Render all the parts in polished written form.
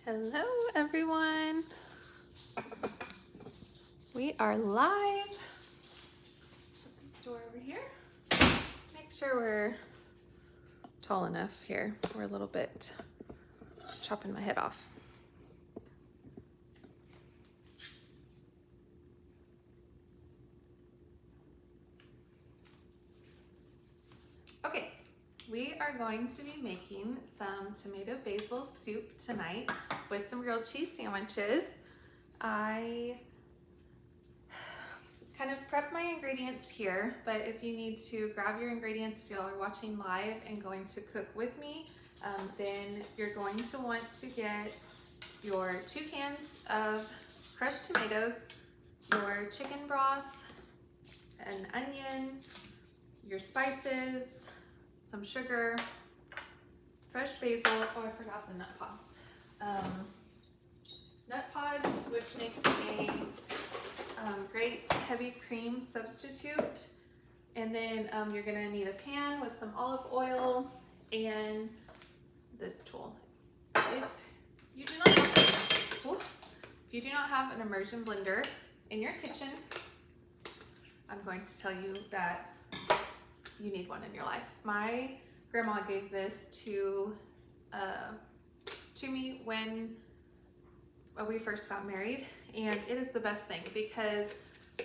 Hello everyone. We are live. Shut this door over here. Make sure we're tall enough here. We're a little bit chopping my head off. Okay, we are going to be making some tomato basil soup tonight with some grilled cheese sandwiches. I kind of prep my ingredients here, but if you need to grab your ingredients, if y'all are watching live and going to cook with me, then you're going to want to get your 2 cans of crushed tomatoes, your chicken broth, an onion, your spices, some sugar, fresh basil. Oh, I forgot the nut pods. Nut pods, which makes a great heavy cream substitute. And then you're gonna need a pan with some olive oil and this tool. If you do not have an immersion blender in your kitchen, I'm going to tell you that you need one in your life. My grandma gave this to me when we first got married, and it is the best thing because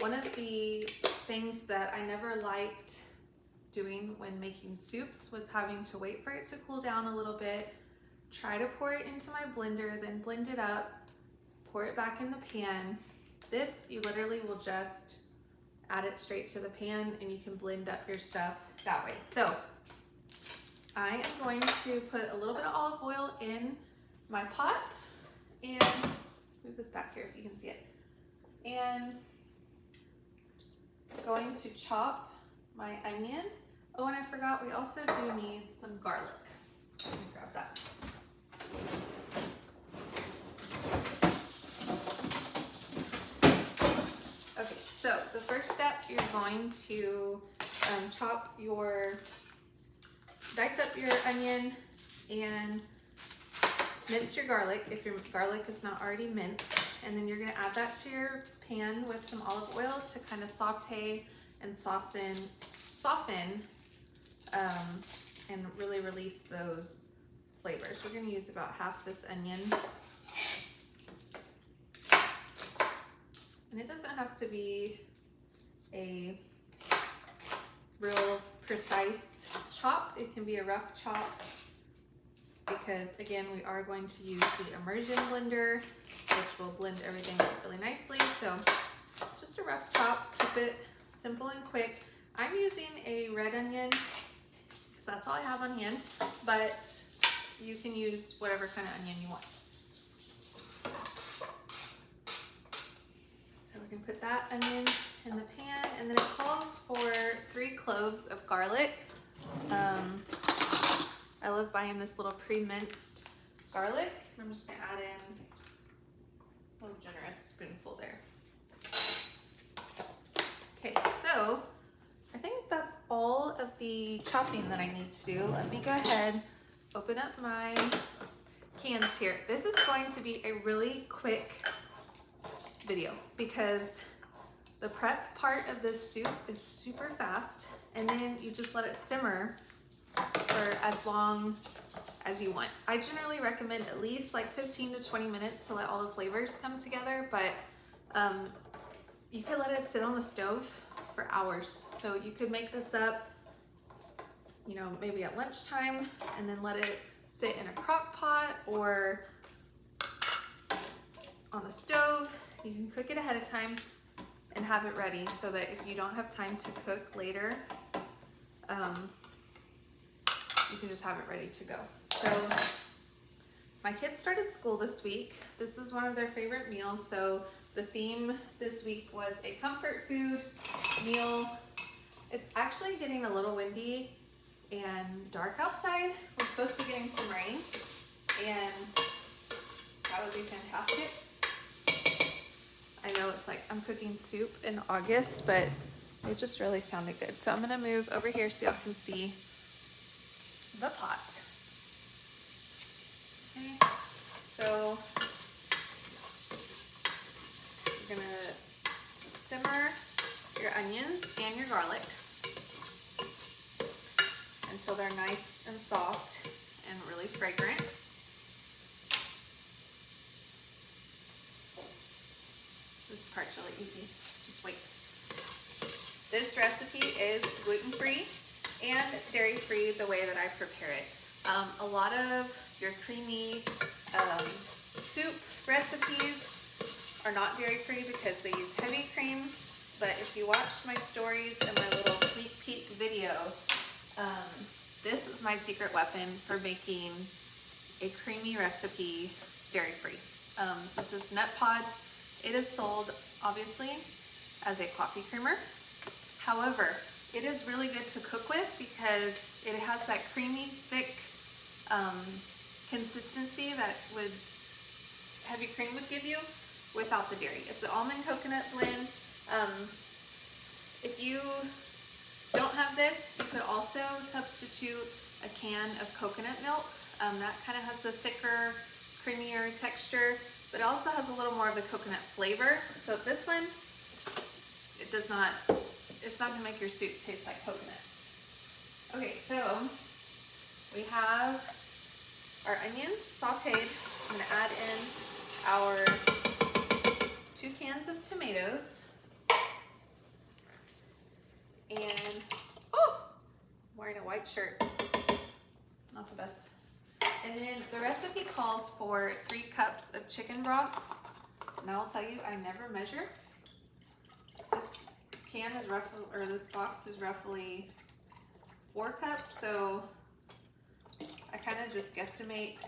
one of the things that I never liked doing when making soups was having to wait for it to cool down a little bit, try to pour it into my blender, then blend it up, pour it back in the pan. This, you literally will just add it straight to the pan and you can blend up your stuff that way. So I am going to put a little bit of olive oil in my pot and move this back here if you can see it. And I'm going to chop my onion. Oh, and I forgot, we also do need some garlic. Let me grab that. Okay, so the first step, you're going to dice up your onion and mince your garlic if your garlic is not already minced. And then you're gonna add that to your pan with some olive oil to kind of saute and soften, and really release those flavors. We're gonna use about half this onion. And it doesn't have to be a real precise chop. It can be a rough chop because, again, we are going to use the immersion blender, which will blend everything up really nicely. So just a rough chop, keep it simple and quick. I'm using a red onion because that's all I have on hand, but you can use whatever kind of onion you want. So we're gonna put that onion in the pan, and then it calls for 3 cloves of garlic. I love buying this little pre-minced garlic. I'm just gonna add in a little generous spoonful there. Okay, so I think that's all of the chopping that I need to do. Let me go ahead, open up my cans here. This is going to be a really quick video because the prep part of this soup is super fast, and then you just let it simmer for as long as you want. I generally recommend at least like 15 to 20 minutes to let all the flavors come together, but you could let it sit on the stove for hours. So you could make this up, you know, maybe at lunchtime and then let it sit in a crock pot or on the stove. You can cook it ahead of time and have it ready so that if you don't have time to cook later, you can just have it ready to go. So my kids started school this week. This is one of their favorite meals. So the theme this week was a comfort food meal. It's actually getting a little windy and dark outside. We're supposed to be getting some rain, and that would be fantastic. I know it's like I'm cooking soup in August, but it just really sounded good. So I'm gonna move over here so y'all can see the pot. Okay, so your onions and your garlic until they're nice and soft and really fragrant. This part's really easy, just wait. This recipe is gluten-free and dairy-free the way that I prepare it. A lot of your creamy soup recipes are not dairy-free because they use heavy cream, but if you watch my stories and my little sneak peek video, this is my secret weapon for making a creamy recipe dairy-free. This is Nut Pods. It is sold, obviously, as a coffee creamer. However, it is really good to cook with because it has that creamy, thick consistency that heavy cream would give you without the dairy. It's an almond coconut blend. If you don't have this, you could also substitute a can of coconut milk. That kind of has the thicker, creamier texture, but it also has a little more of the coconut flavor. So this one, it's not gonna make your soup taste like coconut. Okay, so we have our onions sauteed. I'm gonna add in our 2 cans of tomatoes. And, oh, I'm wearing a white shirt. Not the best. And then the recipe calls for 3 cups of chicken broth. And I'll tell you, I never measure. This can is roughly, or this box is roughly 4 cups, so I kind of just guesstimate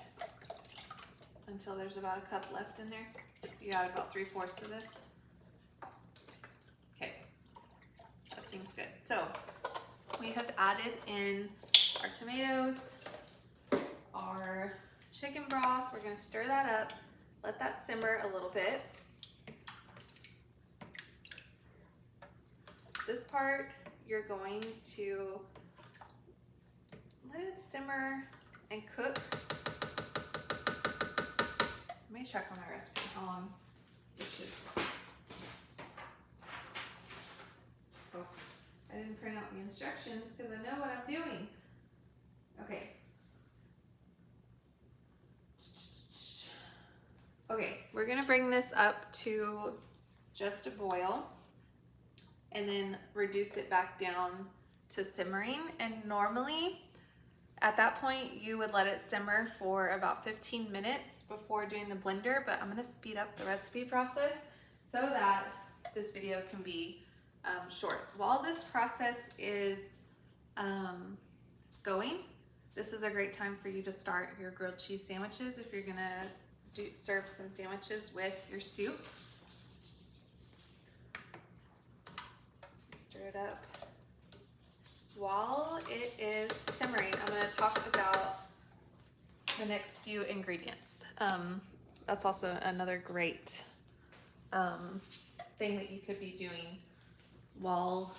until there's about a cup left in there. You got about 3/4 of this. Okay, that seems good. So we have added in our tomatoes, our chicken broth. We're gonna stir that up, let that simmer a little bit. This part, you're going to let it simmer and cook. Let me check on my recipe how long this should. Oh, I didn't print out the instructions because I know what I'm doing. Okay. Okay, we're gonna bring this up to just a boil and then reduce it back down to simmering. And normally at that point you would let it simmer for about 15 minutes before doing the blender, but I'm gonna speed up the recipe process so that this video can be short. While this process is going, this is a great time for you to start your grilled cheese sandwiches if you're gonna serve some sandwiches with your soup. Stir it up. While it is simmering, I'm going to talk about the next few ingredients. That's also another great thing that you could be doing while,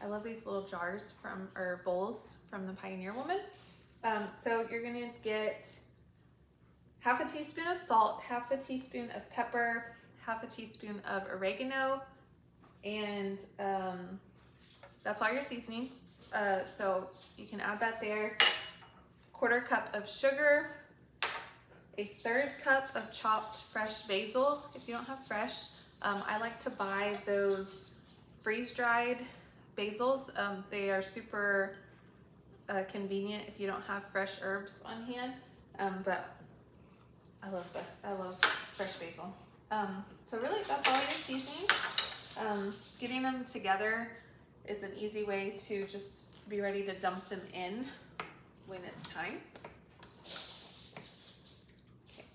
I love these little jars or bowls from the Pioneer Woman. So you're going to get 1/2 teaspoon of salt, 1/2 teaspoon of pepper, 1/2 teaspoon of oregano, and that's all your seasonings. So you can add that there. 1/4 cup of sugar, a 1/3 cup of chopped fresh basil. If you don't have fresh, I like to buy those freeze-dried basils. They are super convenient if you don't have fresh herbs on hand, but I love fresh basil. So really, that's all your seasonings. Getting them together is an easy way to just be ready to dump them in when it's time. Okay.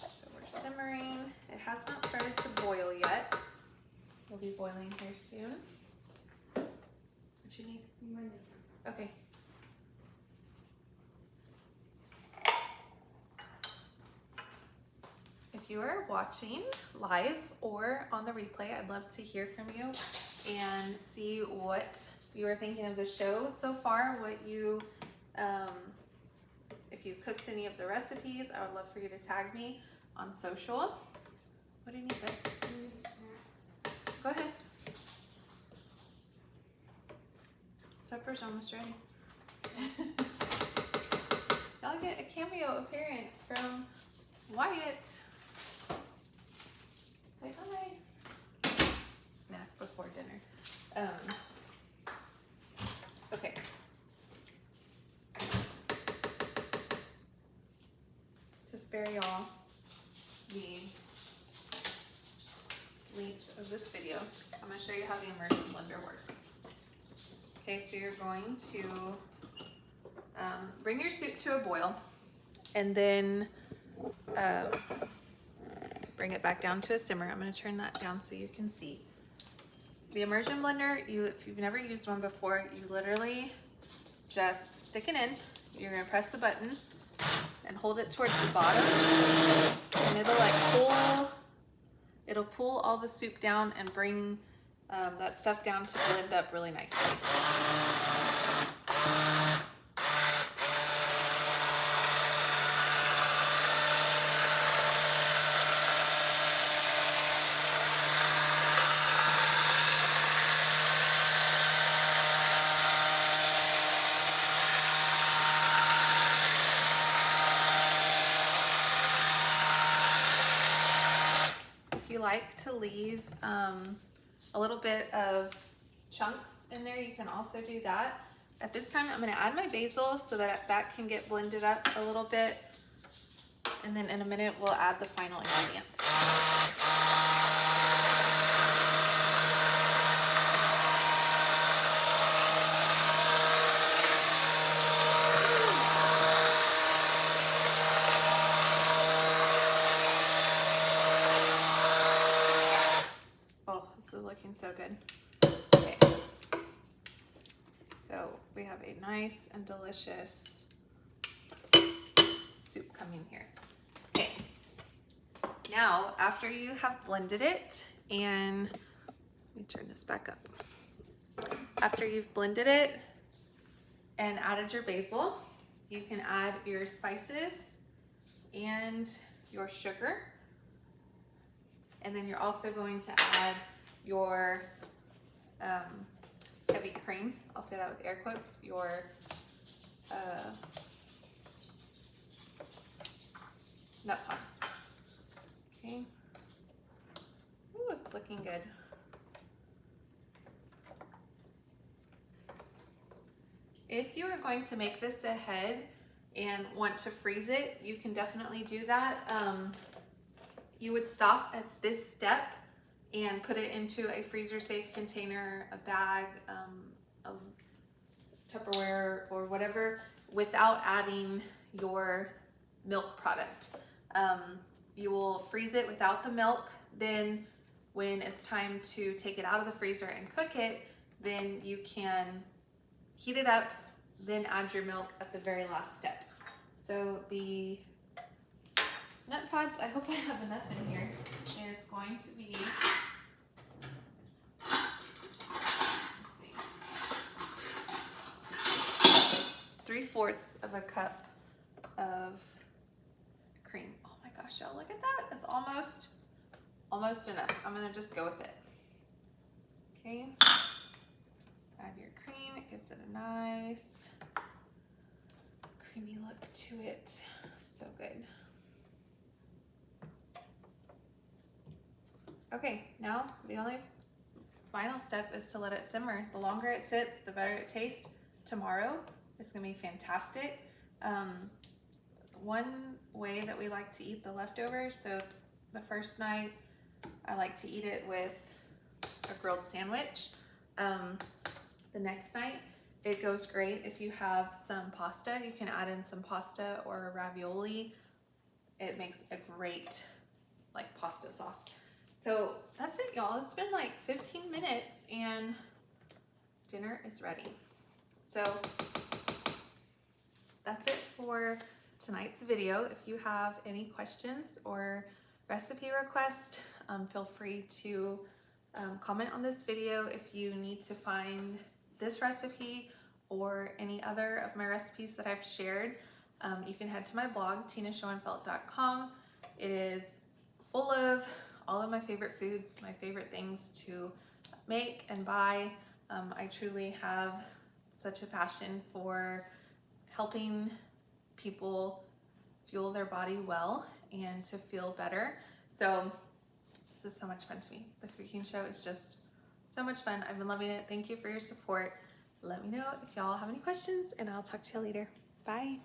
So we're simmering. It has not started to boil yet. It'll be boiling here soon. What you need? Okay. If you are watching live or on the replay, I'd love to hear from you and see what you are thinking of the show so far, what you, if you cooked any of the recipes. I would love for you to tag me. on social. What do you need, babe? Go ahead. Supper's almost ready. Y'all get a cameo appearance from Wyatt. Say hi. Snack before dinner. Okay. To spare y'all the length of this video, I'm going to show you how the immersion blender works. Okay, so you're going to bring your soup to a boil and then bring it back down to a simmer. I'm going to turn that down so you can see. The immersion blender, if you've never used one before, you literally just stick it in. You're going to press the button and hold it towards the bottom, and it'll pull all the soup down and bring that stuff down to blend up really nicely. If you like to leave a little bit of chunks in there, you can also do that. At this time, I'm going to add my basil so that that can get blended up a little bit. And then in a minute, we'll add the final ingredients. This is looking so good. Okay. So we have a nice and delicious soup coming here. Okay. Now, after you have blended it, and let me turn this back up. After you've blended it and added your basil, you can add your spices and your sugar. And then you're also going to add your heavy cream. I'll say that with air quotes. Your nut pops. Okay. Ooh, it's looking good. If you are going to make this ahead and want to freeze it, you can definitely do that. You would stop at this step and put it into a freezer safe container, a bag, a Tupperware or whatever, without adding your milk product. You will freeze it without the milk. Then when it's time to take it out of the freezer and cook it, then you can heat it up, then add your milk at the very last step. So the nut pods, I hope I have enough in here, is going to be, let's see, 3/4 of a cup of cream. Oh my gosh, y'all, look at that. It's almost enough. I'm gonna just go with it. Okay, add your cream. It gives it a nice creamy look to it. So good. Okay, now the only final step is to let it simmer. The longer it sits, the better it tastes. Tomorrow, it's gonna be fantastic. One way that we like to eat the leftovers, so the first night, I like to eat it with a grilled sandwich. The next night, it goes great if you have some pasta. You can add in some pasta or ravioli. It makes a great like pasta sauce. So that's it, y'all. It's been like 15 minutes and dinner is ready. So that's it for tonight's video. If you have any questions or recipe requests, feel free to comment on this video. If you need to find this recipe or any other of my recipes that I've shared, you can head to my blog, tinaschoenfeld.com. It is full of all of my favorite foods, my favorite things to make and buy. I truly have such a passion for helping people fuel their body well and to feel better. So this is so much fun to me. The cooking show is just so much fun. I've been loving it. Thank you for your support. Let me know if y'all have any questions, and I'll talk to you later. Bye.